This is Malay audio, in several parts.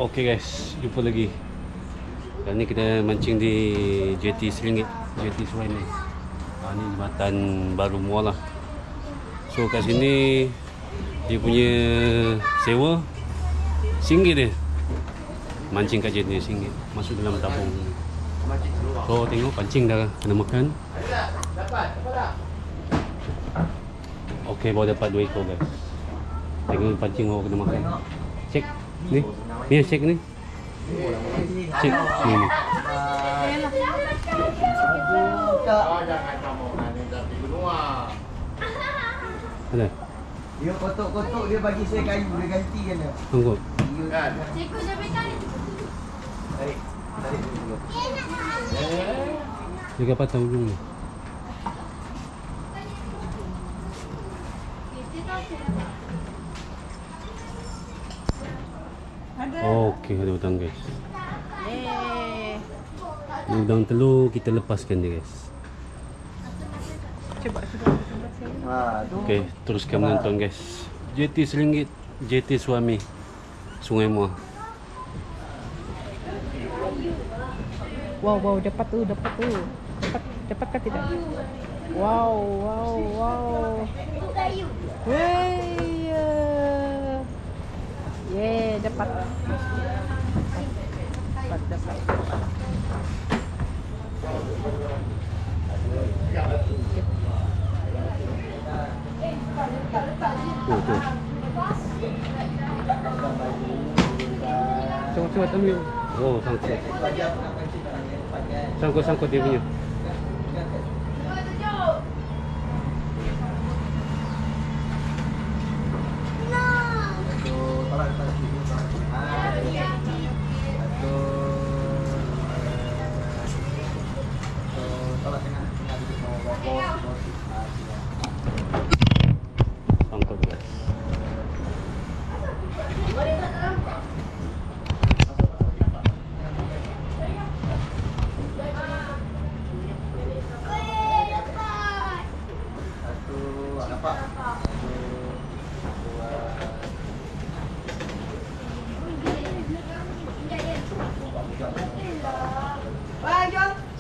Oke guys, jumpa lagi. Kali ni kita mancing di JT RM1, JT Suhaimi. Ni jembatan baru Muar lah. So kat sini dia punya sewa RM1 dia. Mancing kat JT RM1, masuk dalam tabung. So tengok pancing dah kena makan. Okey, baru dapat 2 ekor guys. Tengok pancing baru kena makan. Cek ni. Ni cek ni. Cek ni. Ada. Dia kotok-kotok dia bagi saya kayu, dia ganti kan dia. Tunggu. Cikgu sampai tadi. Tarik. Tarik dulu. Dia patah ujung ni. Okey, ada udang guys. Ni udang telur kita lepaskan dia guys. Okey, teruskan menonton guys. JT RM1, JT Suhaimi, Sungai Muar. Wow, dapat tu. Dapatkah tidak? Wow. Wey. Dapat. Tu. Cepat ambil. Oh, sangkut dia punya. Sangkut guys.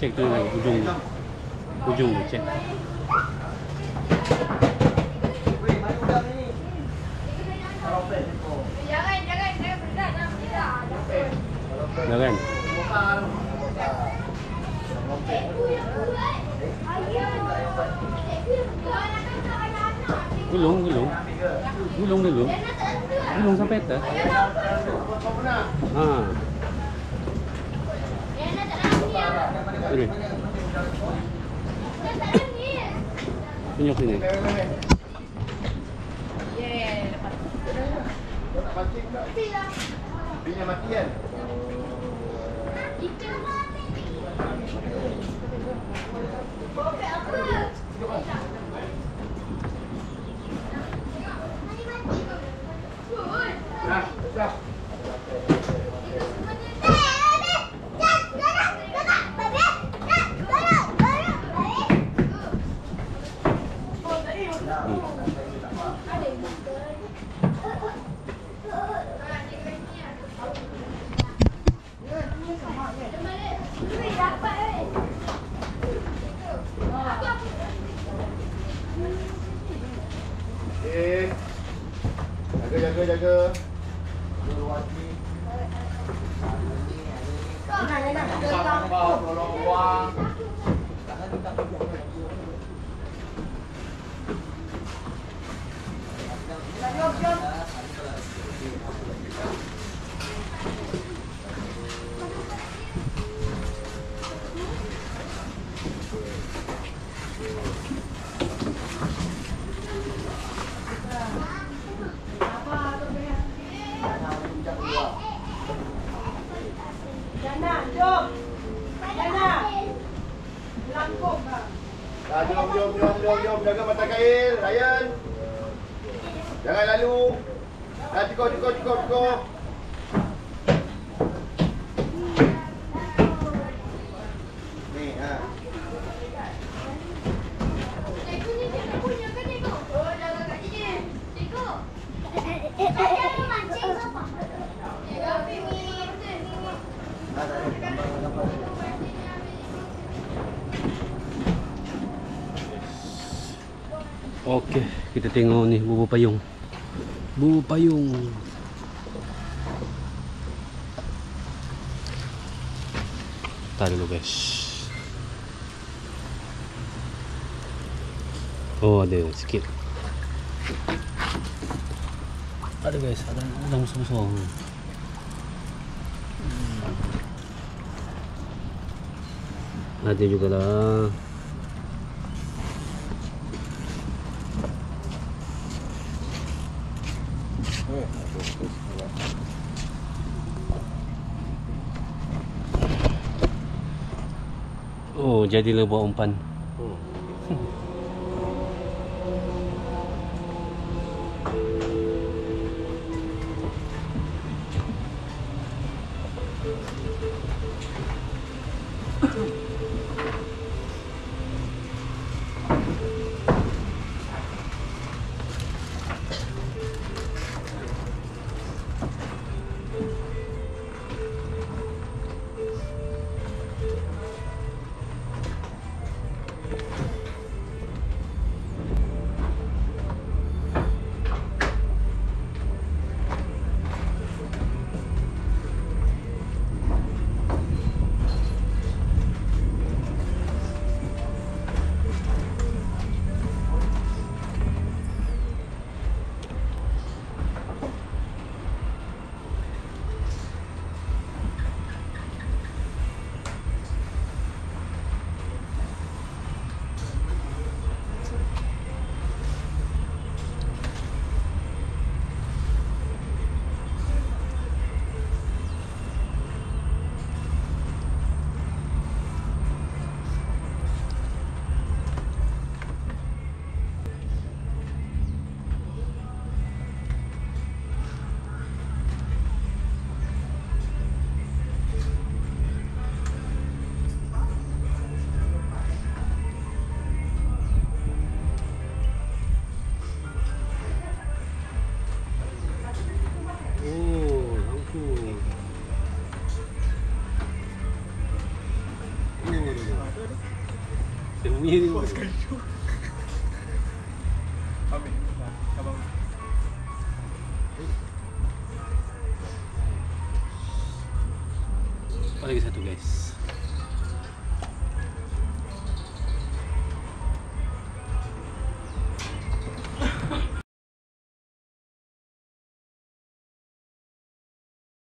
Cek tu ujung tu cek. Jangan. Gulung dulu. Gulung sampai atas. Tunjuk sini. Bini mati kan? Jaga. Tolong buang. Jom. Jaga mata kail, Ryan. Jangan lalu. Cukup. Ni, Cikgu. Cikgu. Ada mancing apa? Cikgu. Okey, kita tengok ni bubur payung. Bubur payung. Tar dulu guys. Oh, ada sikit. Ada guys, ada udang besar-besar. Ada juga lah. Oh, jadilah buat umpan. Sembunyi ni. Lagi satu guys.